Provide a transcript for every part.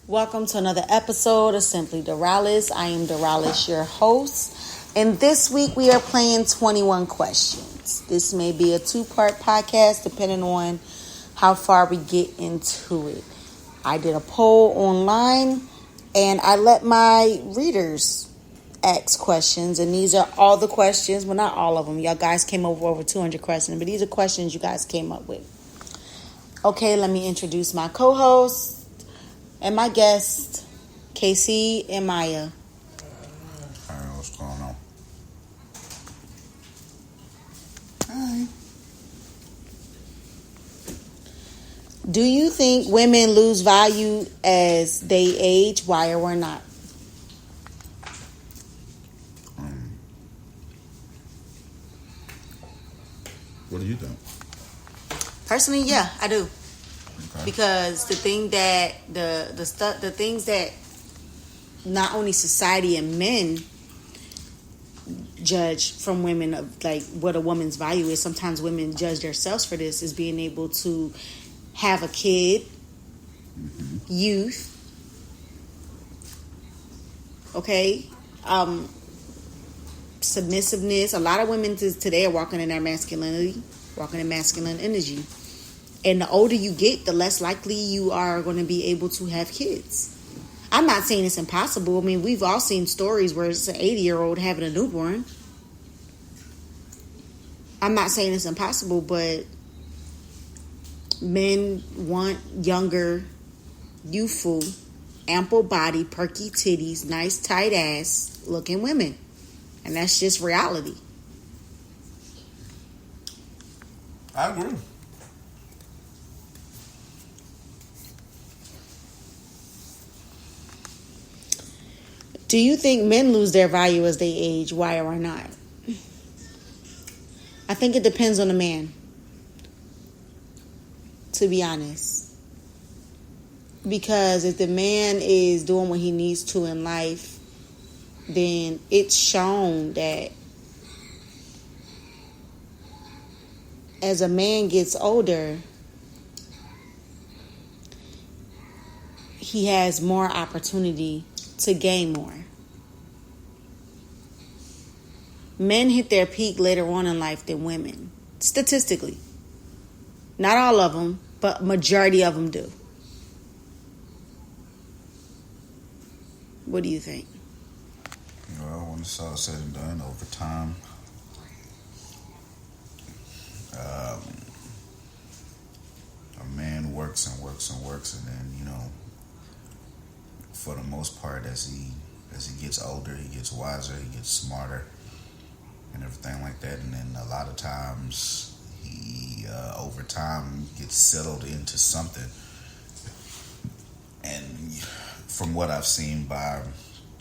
Welcome to another episode of Simply Dorales. I am Dorales, your host. And this week we are playing 21 questions. This may be a two-part podcast depending on how far we get into it. I did a poll online and I let my readers ask questions. And these are all the questions. Well, not all of them. Y'all guys came up with over 200 questions. But these are questions you guys came up with. Okay, let me introduce my co-host and my guest, Casey and Maya. All right, what's going on? Hi. Do you think women lose value as they age? Why or not? What do you think? Personally, yeah, I do. Okay. Because the thing that the things that not only society and men judge from women of like what a woman's value is. Sometimes women judge themselves for this, is being able to have a kid, youth. Okay, submissiveness. A lot of women today are walking in their masculinity, walking in masculine energy. And the older you get, the less likely you are going to be able to have kids. I'm not saying it's impossible. I mean, we've all seen stories where it's an 80-year-old having a newborn. I'm not saying it's impossible, but men want younger, youthful, ample body, perky titties, nice tight ass looking women. And that's just reality. I agree. Do you think men lose their value as they age? Why or not? I think it depends on the man, to be honest. Because if the man is doing what he needs to in life, then it's shown that as a man gets older, he has more opportunity to gain more. Men hit their peak later on in life than women, statistically. Not all of them, but majority of them do. What do you think? Well, when it's all said and done, over time, a man works and works and works, and then, for the most part, as he gets older, he gets wiser, he gets smarter, and everything like that. And then a lot of times, he over time gets settled into something. And from what I've seen, by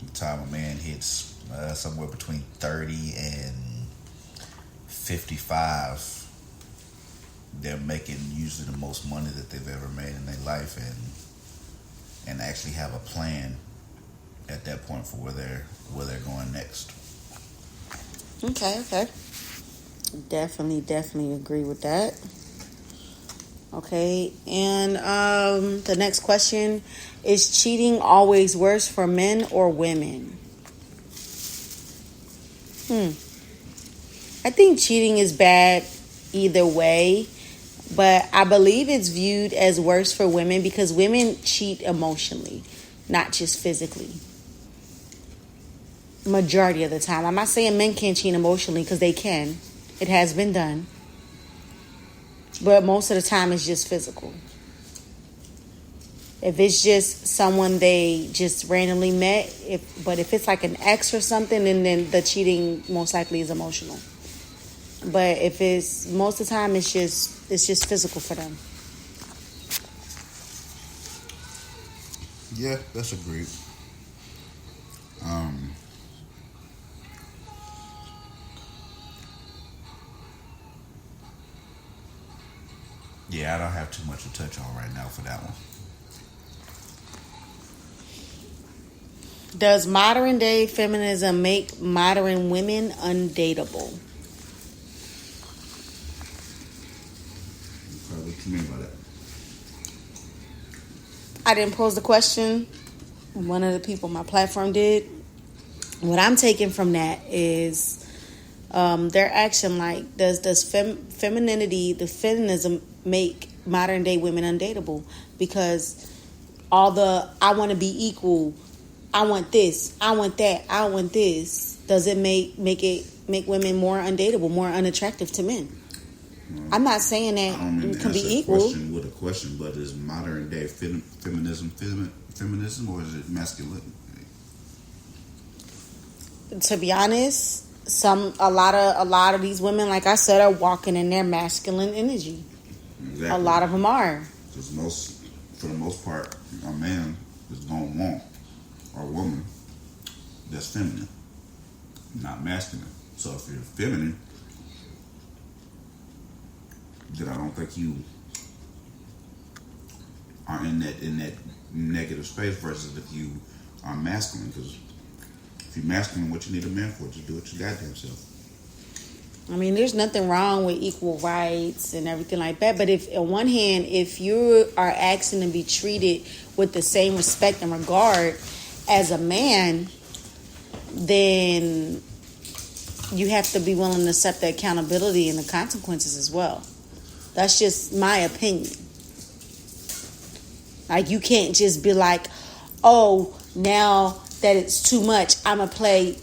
the time a man hits somewhere between 30 and 55, they're making usually the most money that they've ever made in their life, and actually have a plan at that point for where they're going next. Okay. Definitely agree with that. Okay, and the next question is: cheating always worse for men or women? I think cheating is bad either way, but I believe it's viewed as worse for women because women cheat emotionally, not just physically. Majority of the time. I'm not saying men can't cheat emotionally, because they can. It has been done. But most of the time it's just physical. If it's just someone they just randomly met, but if it's like an ex or something, then the cheating most likely is emotional. But if it's most of the time, it's just physical for them. Yeah, that's agreed. Yeah, I don't have too much to touch on right now for that one. Does modern day feminism make modern women undateable? What do you mean by that? I didn't pose the question. One of the people on my platform did. What I'm taking from that is their action. Like, does femininity, the feminism, make modern day women undateable? Because all the I want to be equal, I want this, I want that, I want this. Does it make women more undateable, more unattractive to men? I'm not saying that it can be equal. Question with a question, but is modern day feminism or is it masculinity? To be honest, a lot of these women, like I said, are walking in their masculine energy. Exactly. A lot of them are. Because for the most part, a man is going to want a woman that's feminine, not masculine. So if you're feminine, then I don't think you are in that negative space versus if you are masculine. Because if you're masculine, what you need a man for? Just do it your goddamn self. I mean, there's nothing wrong with equal rights and everything like that. But if, on one hand, if you are asking to be treated with the same respect and regard as a man, then you have to be willing to accept the accountability and the consequences as well. That's just my opinion. Like, you can't just be like, oh, now that it's too much, I'm gonna play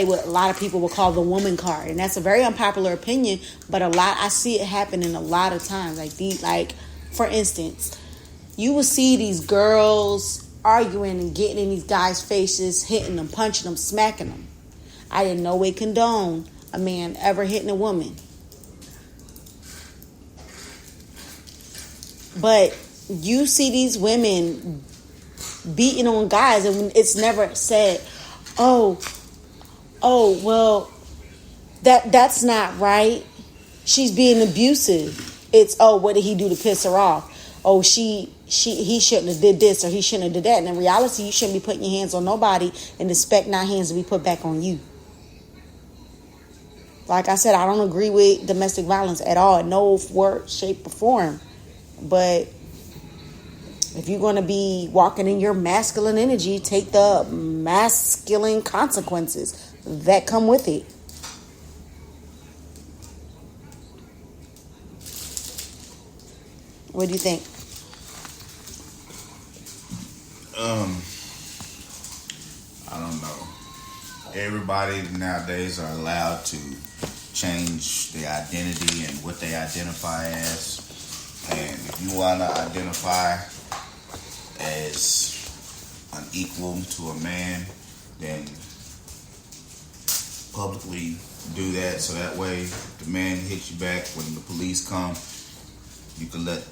what a lot of people will call the woman card. And that's a very unpopular opinion, but I see it happening a lot of times. Like for instance, you will see these girls arguing and getting in these guys' faces, hitting them, punching them, smacking them. I didn't know it condoned a man ever hitting a woman. But you see these women beating on guys, and it's never said, oh, well, that's not right. She's being abusive. It's, oh, what did he do to piss her off? Oh, he shouldn't have did this or he shouldn't have did that. And in reality, you shouldn't be putting your hands on nobody and expect not hands to be put back on you. Like I said, I don't agree with domestic violence at all, in no word, shape, or form. But if you're going to be walking in your masculine energy, take the masculine consequences that come with it. What do you think? I don't know. Everybody nowadays are allowed to change their identity and what they identify as. And if you want to identify as unequal to a man, then publicly do that, so that way if the man hits you back when the police come, he can let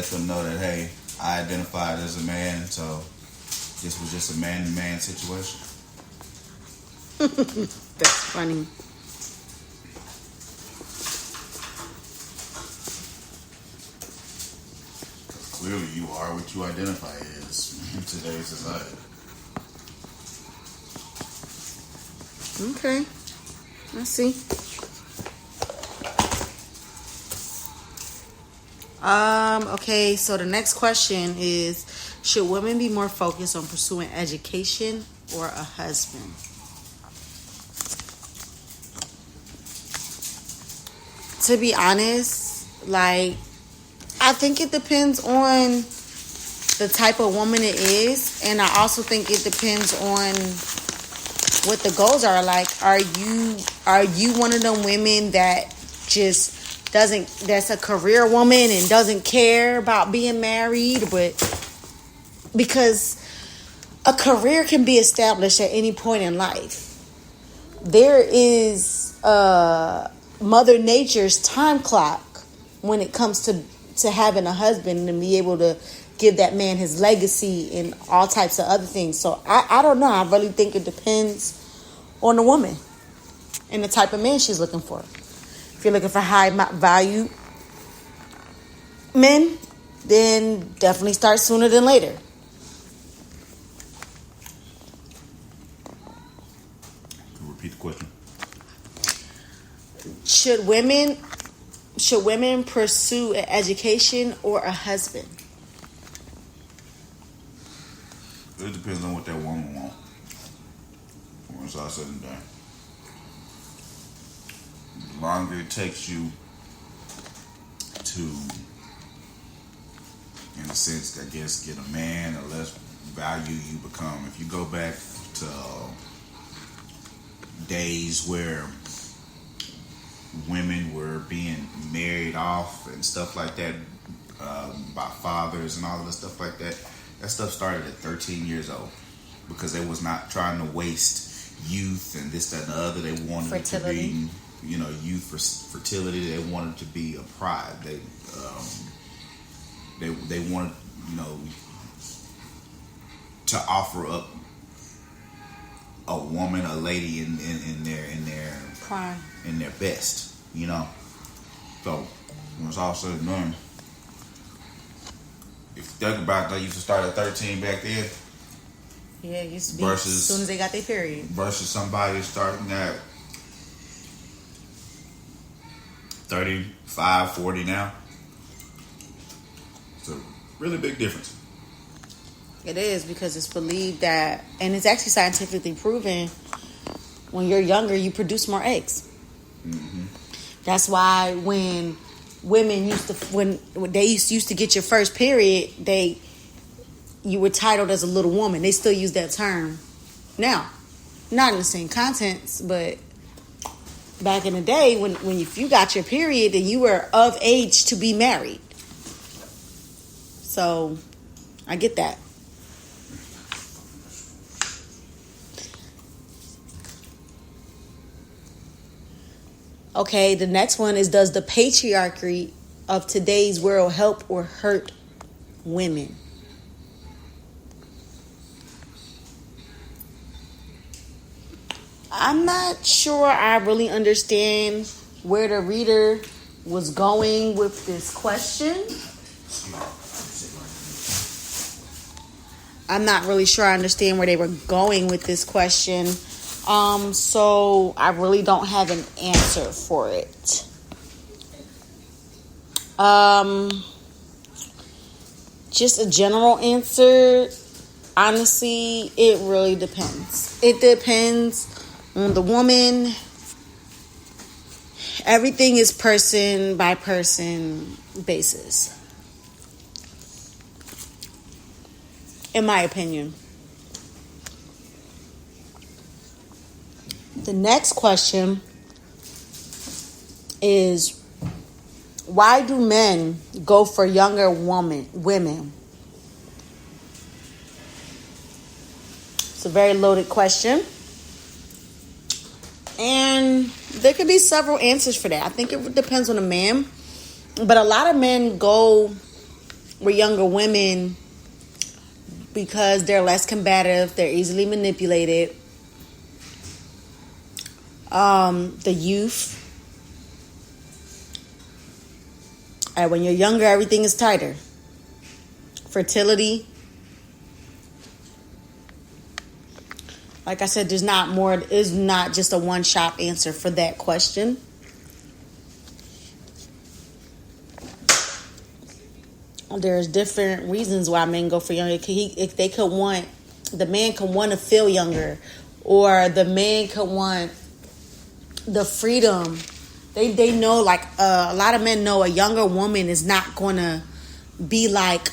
them know that, hey, I identified as a man, so this was just a man-to-man situation. That's funny. Clearly, you are what you identify as in today's society. Okay. I see. Okay, so the next question is, should women be more focused on pursuing education or a husband? To be honest, like, I think it depends on the type of woman it is, and I also think it depends on what the goals are. Like, are you one of them women that just that's a career woman and doesn't care about being married? But because a career can be established at any point in life, there is Mother Nature's time clock when it comes to having a husband and be able to give that man his legacy and all types of other things. So I don't know. I really think it depends on the woman and the type of man she's looking for. If you're looking for high value men, then definitely start sooner than later. Repeat the question. Should women pursue an education or a husband? It depends on what that woman wants. When it's all said and done, the longer it takes you to, in a sense, I guess, get a man, the less value you become. If you go back to days where women were being married off and stuff like that by fathers and all of this stuff like that, that stuff started at 13 years old because they was not trying to waste youth and this, that, and the other. They wanted fertility. It to be, youth for fertility. They wanted to be a pride. They wanted, to offer up a woman, a lady in their prime, in their best. So when it's all said and done, if you think about it, they used to start at 13 back then. Yeah, it used to be as soon as they got their period. Versus somebody starting at 35, 40 now. It's a really big difference. It is, because it's believed that, and it's actually scientifically proven, when you're younger, you produce more eggs. Mm-hmm. That's why when women when they used to get your first period, you were titled as a little woman. They still use that term now. Not in the same contents, but back in the day, when if you got your period, then you were of age to be married. So, I get that. Okay, the next one is, does the patriarchy of today's world help or hurt women? I'm not sure I really understand where the reader was going with this question. I'm not really sure I understand where they were going with this question. So I really don't have an answer for it. Just a general answer. Honestly, it really depends. It depends on the woman. Everything is person by person basis, in my opinion. The next question is, why do men go for younger women? It's a very loaded question. And there could be several answers for that. I think it depends on the man. But a lot of men go with younger women because they're less combative. They're easily manipulated. The youth. And when you're younger, everything is tighter. Fertility. Like I said, there's not just a one-shot answer for that question. There's different reasons why men go for younger. The man could want to feel younger, or the man could want the freedom. They know, like a lot of men know, a younger woman is not gonna be like,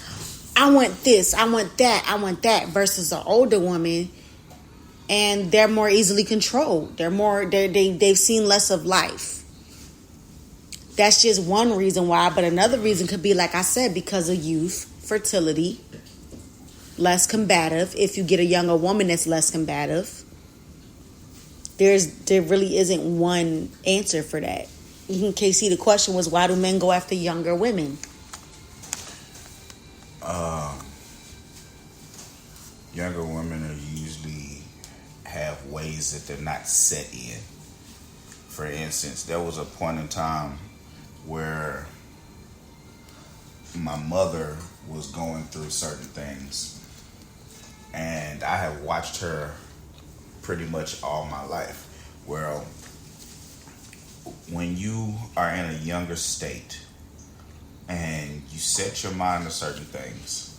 I want this, I want that, versus an older woman. And they're more easily controlled. They've seen less of life. That's just one reason why. But another reason could be, like I said, because of youth, fertility, less combative. If you get a younger woman that's less combative, there really isn't one answer for that. In case the question was, why do men go after younger women? Younger women are usually have ways that they're not set in. For instance, there was a point in time where my mother was going through certain things, and I have watched her pretty much all my life. Well, when you are in a younger state and you set your mind to certain things,